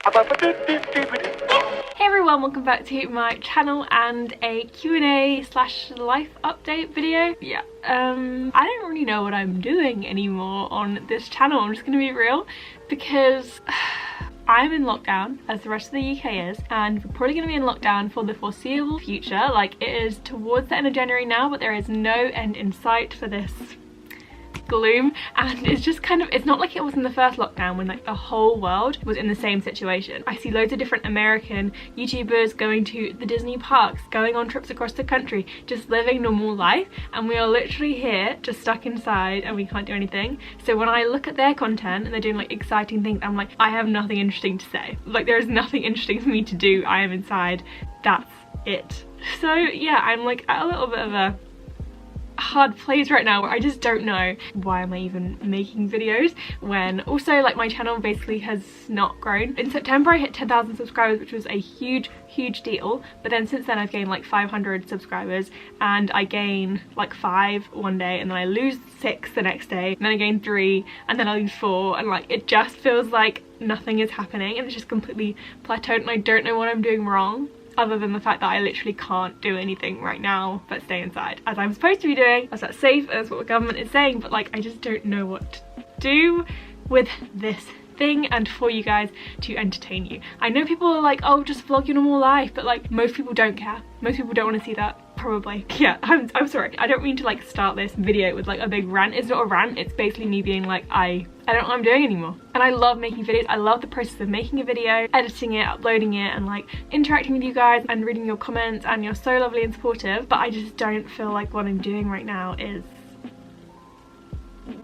Hey everyone, welcome back to my channel and a Q&A slash life update video. Yeah, I don't really know what I'm doing anymore on this channel, I'm just gonna be real, because I'm in lockdown, as the rest of the UK is, and we're probably going to be in lockdown for the foreseeable future. Like, it is towards the end of January now, but there is no end in sight for this gloom, and it's just kind of, it's not like it was in the first lockdown when like the whole world was in the same situation. I see loads of different American YouTubers going to the Disney parks, going on trips across the country, just living normal life, and we are literally here just stuck inside and we can't do anything. So when I look at their content and they're doing like exciting things, I'm like, I have nothing interesting to say. Like, there is nothing interesting for me to do. I am inside, that's it. So yeah, I'm like at a little bit of a hard place right now where I just don't know why am I even making videos, when also like my channel basically has not grown. In September I hit 10,000 subscribers, which was a huge deal, but then since then I've gained like 500 subscribers, and I gain like 5 one day and then I lose 6 the next day, and then I gain 3 and then I lose 4, and like it just feels like nothing is happening and it's just completely plateaued, and I don't know what I'm doing wrong, other than the fact that I literally can't do anything right now but stay inside, as I'm supposed to be doing, as that's safe, as what the government is saying. But like, I just don't know what to do with this thing and for you guys to entertain you. I know people are like, oh, just vlog your normal life, but like most people don't care. Most people don't want to see that, probably. Yeah, I'm sorry, I don't mean to like start this video with like a big rant. It's not a rant, it's basically me being like, I don't know what I'm doing anymore. And I love making videos. I love the process of making a video, editing it, uploading it, and like interacting with you guys and reading your comments, and you're so lovely and supportive, but I just don't feel like what I'm doing right now is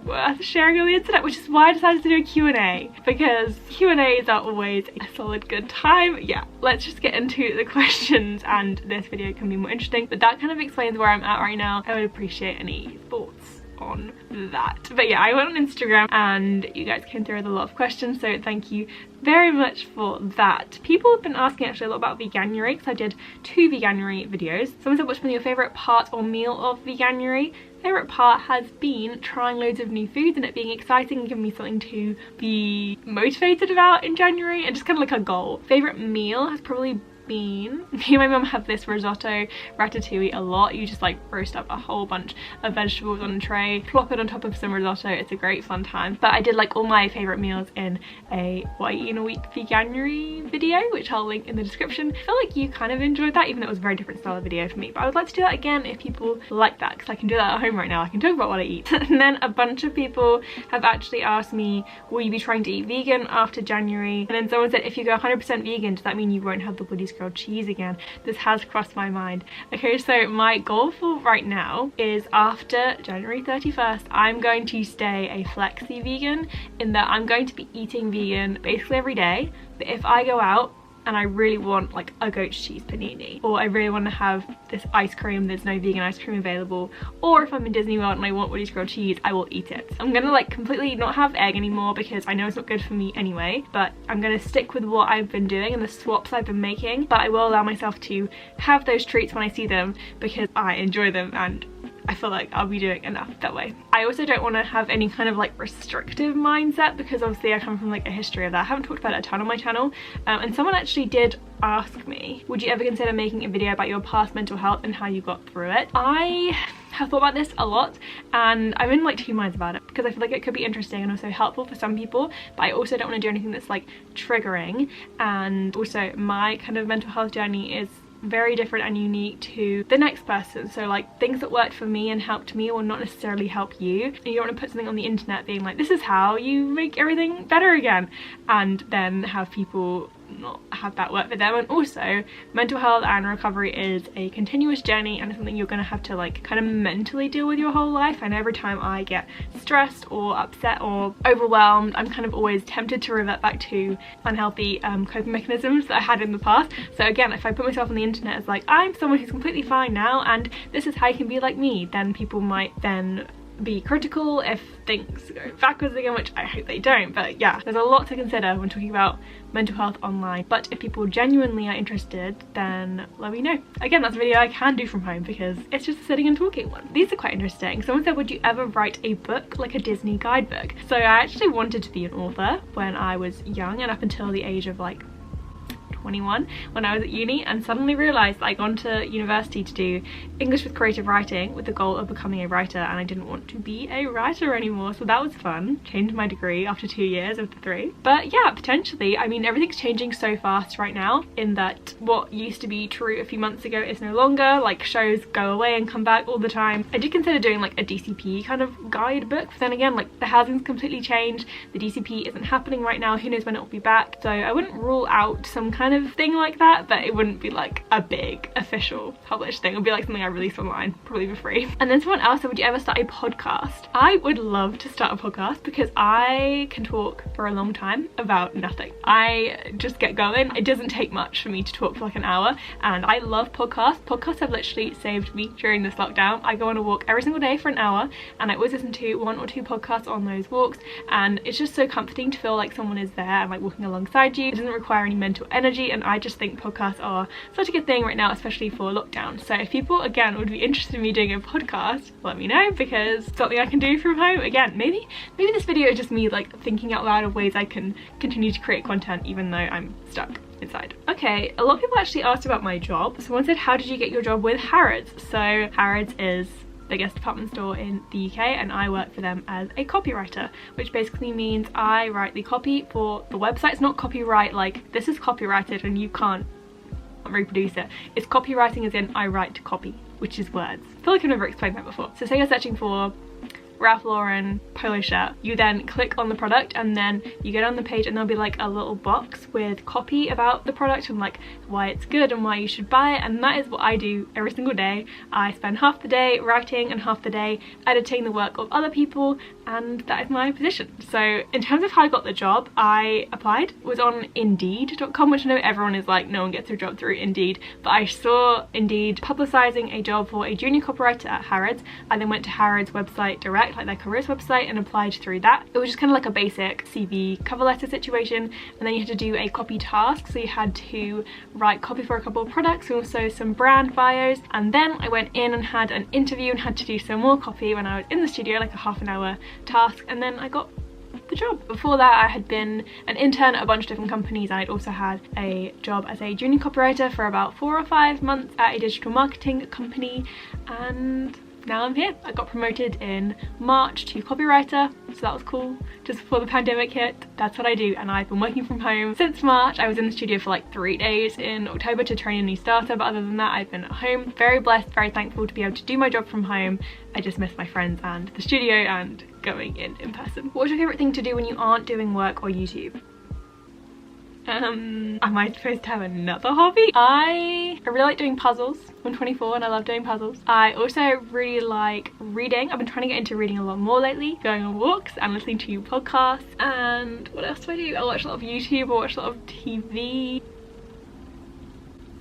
worth sharing on the internet, which is why I decided to do a Q&A, because Q&As are always a solid good time. Yeah, let's just get into the questions and this video can be more interesting, but that kind of explains where I'm at right now. I would appreciate any thoughts on that. But yeah, I went on Instagram and you guys came through with a lot of questions, so thank you very much for that. People have been asking actually a lot about veganuary, because I did 2 veganuary videos. Someone said, what's been your favourite part or meal of veganuary? Favourite part has been trying loads of new foods and it being exciting and giving me something to be motivated about in January, and just kind of like a goal. Favourite meal has probably been, me and my mum have this risotto ratatouille a lot. You just like roast up a whole bunch of vegetables on a tray, plop it on top of some risotto. It's a great fun time. But I did like all my favourite meals in a what I eat in a week veganuary video, which I'll link in the description. I feel like you kind of enjoyed that, even though it was a very different style of video for me, but I would like to do that again if people like that, because I can do that at home right now. I can talk about what I eat. And then a bunch of people have actually asked me, will you be trying to eat vegan after January? And then someone said, if you go 100% vegan, does that mean you won't have the Woolies grilled cheese again? This has crossed my mind. Okay, so my goal for right now is after January 31st, I'm going to stay a flexi vegan, in that I'm going to be eating vegan basically every day, but if I go out and I really want like a goat cheese panini, or I really want to have this ice cream, there's no vegan ice cream available, or if I'm in Disney World and I want Woolies grilled cheese, I will eat it. I'm gonna like completely not have egg anymore because I know it's not good for me anyway, but I'm gonna stick with what I've been doing and the swaps I've been making, but I will allow myself to have those treats when I see them because I enjoy them and I feel like I'll be doing enough that way. I also don't want to have any kind of like restrictive mindset, because obviously I come from like a history of that. I haven't talked about it a ton on my channel, and someone actually did ask me, would you ever consider making a video about your past mental health and how you got through it? I have thought about this a lot and I'm in like 2 minds about it, because I feel like it could be interesting and also helpful for some people, but I also don't want to do anything that's like triggering, and also my kind of mental health journey is very different and unique to the next person. So like, things that worked for me and helped me will not necessarily help you, and you don't want to put something on the internet being like, this is how you make everything better again, and then have people not have that work for them. And also, mental health and recovery is a continuous journey, and it's something you're going to have to like kind of mentally deal with your whole life. And every time I get stressed or upset or overwhelmed, I'm kind of always tempted to revert back to unhealthy coping mechanisms that I had in the past. So again, if I put myself on the internet as like, I'm someone who's completely fine now and this is how you can be like me, then people might then be critical if things go backwards again, which I hope they don't. But yeah, there's a lot to consider when talking about mental health online. But if people genuinely are interested, then let me know. Again, that's a video I can do from home because it's just a sitting and talking one. These are quite interesting. Someone said, would you ever write a book like a Disney guidebook? So I actually wanted to be an author when I was young, and up until the age of like 21 when I was at uni, and suddenly realised I'd gone to university to do English with creative writing with the goal of becoming a writer, and I didn't want to be a writer anymore. So that was fun. Changed my degree after 2 years of the 3. But yeah, potentially. I mean, everything's changing so fast right now in that what used to be true a few months ago is no longer. Like, shows go away and come back all the time. I did consider doing like a DCP kind of guidebook, but then again, like, the housing's completely changed. The DCP isn't happening right now. Who knows when it will be back? So I wouldn't rule out some kind of thing like that, but it wouldn't be like a big official published thing. It would be like something I release online, probably for free. And then someone else said, would you ever start a podcast? I would love to start a podcast because I can talk for a long time about nothing. I just get going. It doesn't take much for me to talk for like an hour, and I love podcasts. Podcasts have literally saved me during this lockdown. I go on a walk every single day for an hour, and I always listen to 1 or 2 podcasts on those walks, and it's just so comforting to feel like someone is there and like walking alongside you. It doesn't require any mental energy, and I just think podcasts are such a good thing right now, especially for lockdown. So if people again would be interested in me doing a podcast, let me know, because it's something I can do from home. Again, maybe this video is just me like thinking out loud of ways I can continue to create content even though I'm stuck inside. Okay, a lot of people actually asked about my job. Someone said, how did you get your job with Harrods? So Harrods is the biggest department store in the UK, and I work for them as a copywriter, which basically means I write the copy for the website. It's not copyright like this is copyrighted and you can't reproduce it. It's copywriting as in I write copy, which is words. I feel like I've never explained that before. So say you're searching for Ralph Lauren polo shirt, you then click on the product and then you get on the page and there'll be like a little box with copy about the product and like why it's good and why you should buy it, and that is what I do every single day. I spend half the day writing and half the day editing the work of other people, and that is my position. So in terms of how I got the job, I applied. It was on Indeed.com, which I know everyone is like, no one gets their job through Indeed, but I saw Indeed publicising a job for a junior copywriter at Harrods. I then went to Harrods website direct, like their careers website, and applied through that. It was just kind of like a basic CV cover letter situation, and then you had to do a copy task. So you had to write copy for a couple of products and also some brand bios, and then I went in and had an interview and had to do some more copy when I was in the studio, like a half-an-hour task, and then I got the job. Before that I had been an intern at a bunch of different companies. I'd also had a job as a junior copywriter for about 4 or 5 months at a digital marketing company, and now I'm here. I got promoted in March to copywriter, so that was cool. Just before the pandemic hit, that's what I do, and I've been working from home since March. I was in the studio for like 3 days in October to train a new starter, but other than that I've been at home. Very blessed, very thankful to be able to do my job from home. I just miss my friends and the studio and going in person. What's your favourite thing to do when you aren't doing work or YouTube? Am I supposed to have another hobby? I really like doing puzzles. I'm 24 and I love doing puzzles. I also really like reading. I've been trying to get into reading a lot more lately, going on walks and listening to podcasts. And what else do I do? I watch a lot of YouTube, I watch a lot of TV.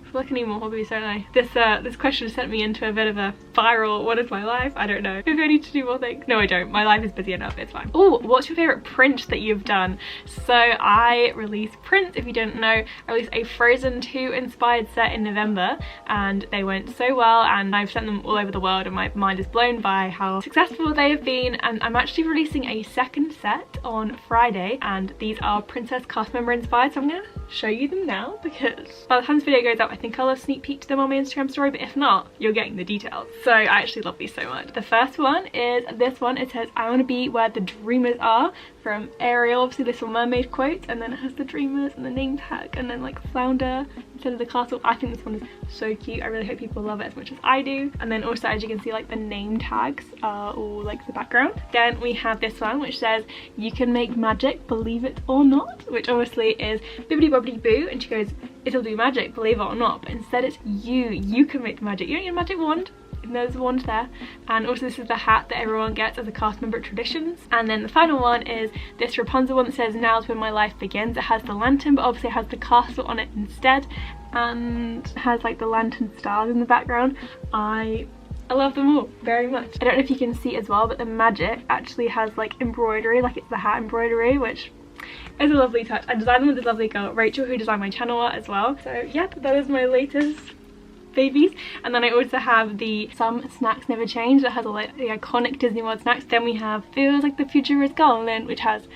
I feel like I need more hobbies, don't I? This question sent me into a bit of a spiral. What is my life? I don't know. Maybe I need to do more things. No, I don't. My life is busy enough. It's fine. Oh, what's your favourite print that you've done? So I released prints. If you don't know, I released a Frozen 2 inspired set in November, and they went so well, and I've sent them all over the world, and my mind is blown by how successful they have been. And I'm actually releasing a second set on Friday, and these are princess cast member inspired, so I'm gonna show you them now, because by the time this video goes up I think I'll have sneak peeked them on my Instagram story, but if not, you're getting the details. So I actually love these so much. The first one is this one. It says, I want to be where the dreamers are, from Ariel, obviously Little Mermaid quote, and then it has the dreamers and the name tag and then like flounder instead of the castle. I think this one is so cute. I really hope people love it as much as I do. And then also, as you can see, like the name tags are all like the background. Then we have this one which says, you can make magic, believe it or not, which obviously is bibbidi bobbidi boo, and she goes, it'll do magic, believe it or not, but instead it's you can make the magic. You don't need a magic wand. There's a wand there. And also this is the hat that everyone gets as a cast member at Traditions. And then the final one is this Rapunzel one that says, now's when my life begins. It has the lantern, but obviously it has the castle on it instead, and it has like the lantern stars in the background. I I love them all very much. I don't know if you can see as well, but the magic actually has like embroidery, like it's the hat embroidery, which is a lovely touch. I designed them with this lovely girl, Rachel, who designed my channel art as well. So yeah, that is my latest babies. And then I also have the Some Snacks Never Change that has all like the iconic Disney World snacks. Then we have Feels Like the Future is Golden, which has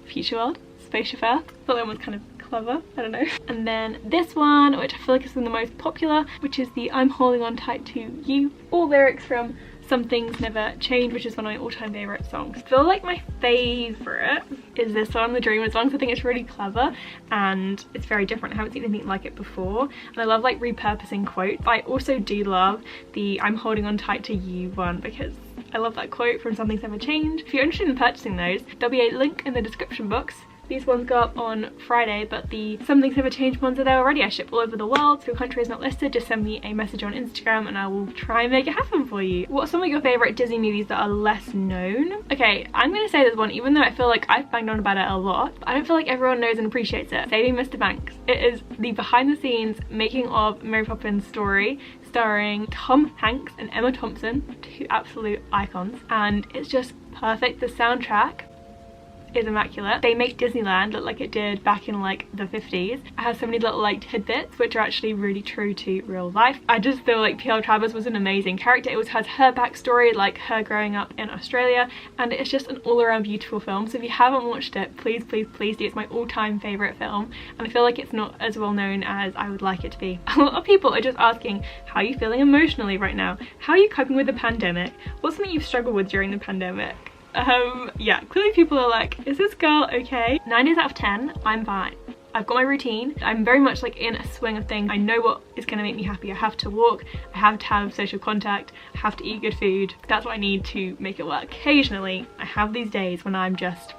Future World, Spaceship Earth. I thought that one was kind of clever, I don't know. And then this one, which I feel like is the most popular, which is the I'm Holding On Tight to You. All lyrics from Some Things Never Change, which is one of my all-time favorite songs. I feel like my favorite is this one, the Dreamer song. I think it's really clever and it's very different. I haven't seen anything like it before, and I love like repurposing quotes. I also do love the I'm Holding On Tight to You one because I love that quote from Some Things Never Change. If you're interested in purchasing those, there'll be a link in the description box. These ones go up on Friday, but the Some Things Never Change ones are there already. I ship all over the world. If your country is not listed, just send me a message on Instagram and I will try and make it happen for you. What are some of your favourite Disney movies that are less known? Okay, I'm going to say this one, even though I feel like I've banged on about it a lot, but I don't feel like everyone knows and appreciates it. Saving Mr. Banks. It is the behind the scenes making of Mary Poppins story, starring Tom Hanks and Emma Thompson, two absolute icons, and it's just perfect. The soundtrack is immaculate. They make Disneyland look like it did back in like the 50s. It has so many little like tidbits which are actually really true to real life. I just feel like P.L. Travers was an amazing character. It always has her backstory, like her growing up in Australia, and it's just an all-around beautiful film. So if you haven't watched it, please do. It's my all-time favourite film, and I feel like it's not as well known as I would like it to be. A lot of people are just asking, how are you feeling emotionally right now? How are you coping with the pandemic? What's something you've struggled with during the pandemic? Yeah, clearly people are like, is this girl okay? 9 days out of 10, I'm fine. I've got my routine. I'm very much like in a swing of things. I know what is going to make me happy. I have to walk, I have to have social contact, I have to eat good food. That's what I need to make it work. Occasionally, I have these days when I'm just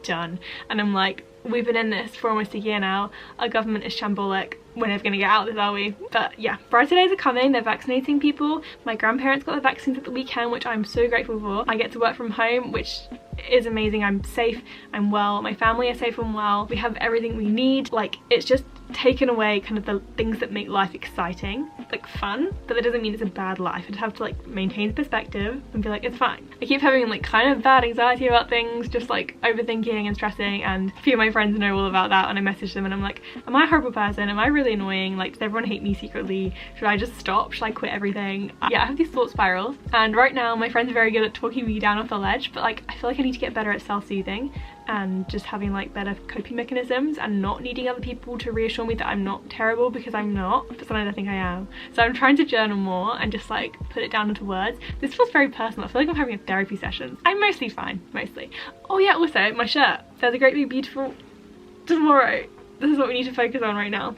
done. And I'm like, we've been in this for almost a year now. Our government is shambolic. We're never gonna get out of this, are we? But yeah, brighter days are coming. They're vaccinating people. My grandparents got their vaccines at the weekend, which I'm so grateful for. I get to work from home, which is amazing. I'm safe, I'm well. My family are safe and well. We have everything we need. Like, it's just taken away kind of the things that make life exciting, like fun, but that doesn't mean it's a bad life. I just have to like maintain perspective and be like, it's fine. I keep having like kind of bad anxiety about things, just like overthinking and stressing, and a few of my friends know all about that, and I message them and I'm like, am I a horrible person? Am I really annoying? Like, does everyone hate me secretly? Should I just stop? Should I quit everything? Yeah, I have these thought spirals, and right now my friends are very good at talking me down off the ledge, but like I feel like I need to get better at self-soothing and just having like better coping mechanisms and not needing other people to reassure me that I'm not terrible, because I'm not, but sometimes I think I am. So I'm trying to journal more and just like put it down into words. This feels very personal. I feel like I'm having a therapy session. I'm mostly fine, mostly. Oh yeah, also my shirt. There's a great big beautiful tomorrow. This is what we need to focus on right now.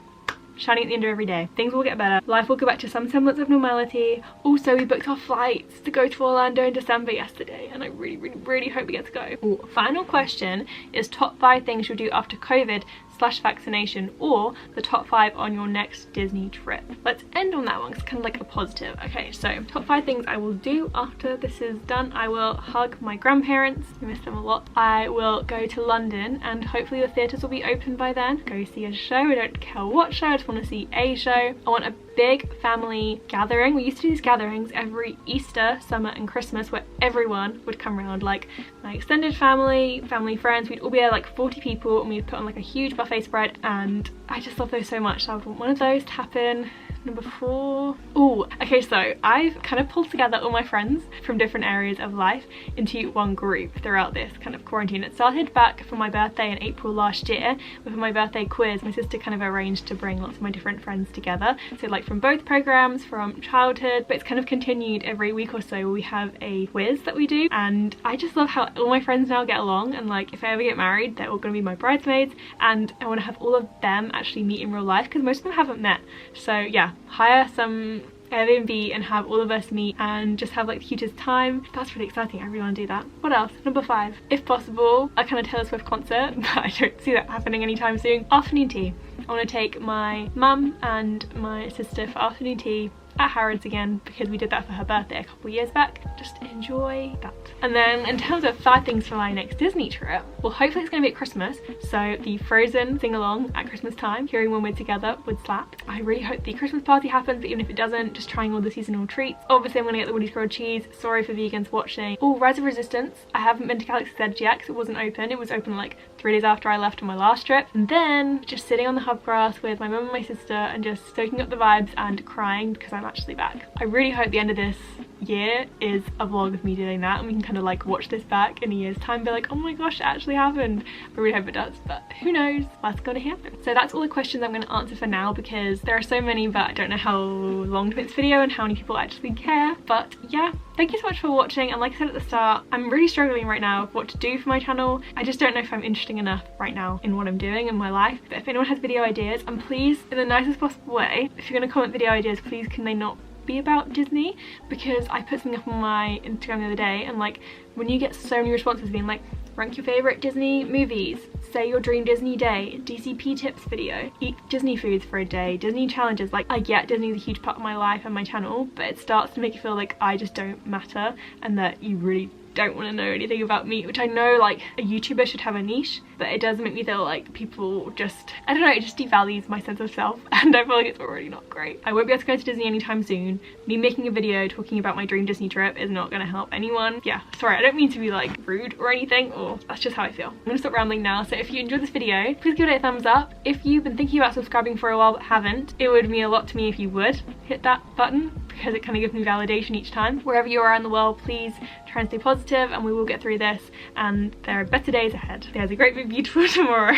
Shining at the end of every day. Things will get better. Life will go back to some semblance of normality. Also, we booked our flights to go to Orlando in December yesterday, and I really hope we get to go. Ooh, final question is top 5 things you'll do after COVID/vaccination, or the top 5 on your next Disney trip. Let's end on that one, it's kind of like a positive. Okay, so top 5 things I will do after this is done. I will hug my grandparents, I miss them a lot. I will go to London, and hopefully the theatres will be open by then. Go see a show. I don't care what show, I just want to see a show. I want a big family gathering. We used to do these gatherings every Easter, summer and Christmas, where everyone would come around, like my extended family, friends. We'd all be there, like 40 people, and we'd put on like a huge buffet spread, and I just love those so much. So I want one of those to happen. Number 4. Oh, okay, so I've kind of pulled together all my friends from different areas of life into one group throughout this kind of quarantine. It started back for my birthday in April last year. With my birthday quiz, my sister kind of arranged to bring lots of my different friends together. So like from both programs, from childhood, but it's kind of continued every week or so. We have a quiz that we do, and I just love how all my friends now get along, and like if I ever get married, they're all going to be my bridesmaids, and I want to have all of them actually meet in real life, because most of them haven't met. So yeah, hire some Airbnb and have all of us meet and just have like the cutest time. That's really exciting. I really want to do that. What else? Number 5, if possible, a kind of Taylor Swift concert, but I don't see that happening anytime soon. Afternoon tea. I want to take my mum and my sister for afternoon tea at Harrods again because we did that for her birthday a couple years back. Just enjoy that. And then in terms of 5 things for my next Disney trip, well, hopefully it's going to be at Christmas, so the Frozen sing-along at Christmas time, hearing when we're together, would slap. I really hope the Christmas party happens, but even if it doesn't, just trying all the seasonal treats. Obviously I'm going to get the Woody's grilled cheese. Sorry for vegans watching. Oh, Rise of Resistance. I haven't been to Galaxy's Edge yet because it wasn't open. It was open like 3 days after I left on my last trip. And then just sitting on the hub grass with my mum and my sister and just soaking up the vibes and crying because I'm actually back. I really hope the end of this year is a vlog of me doing that and we can kind of like watch this back in a year's time and be like, oh my gosh, it actually happened. I really hope it does, but who knows what's gonna happen. So that's all the questions I'm going to answer for now because there are so many, but I don't know how long to make this video and how many people actually care. But yeah, thank you so much for watching, and like I said at the start, I'm really struggling right now with what to do for my channel. I just don't know if I'm interesting enough right now in what I'm doing in my life. But if anyone has video ideas, and please, in the nicest possible way, if you're going to comment video ideas, please can they not be about Disney? Because I put something up on my Instagram the other day and like when you get so many responses being like, rank your favorite Disney movies, say your dream Disney day, DCP tips video, eat Disney foods for a day, Disney challenges. Like, I get Disney's a huge part of my life and my channel, but it starts to make you feel like I just don't matter and that you really don't want to know anything about me, which I know like a YouTuber should have a niche, but it does make me feel like people just, I don't know, it just devalues my sense of self and I feel like it's already not great. I won't be able to go to Disney anytime soon. Me making a video talking about my dream Disney trip is not going to help anyone. Yeah, sorry, I don't mean to be like rude or anything, or that's just how I feel. I'm going to stop rambling now, so if you enjoyed this video, please give it a thumbs up. If you've been thinking about subscribing for a while but haven't, it would mean a lot to me if you would hit that button because it kind of gives me validation each time. Wherever you are in the world, please try and stay positive and we will get through this and there are better days ahead. There's a great big beautiful tomorrow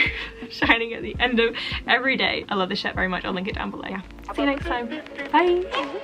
shining at the end of every day. I love this shirt very much. I'll link it down below. Yeah. See you next time. Bye.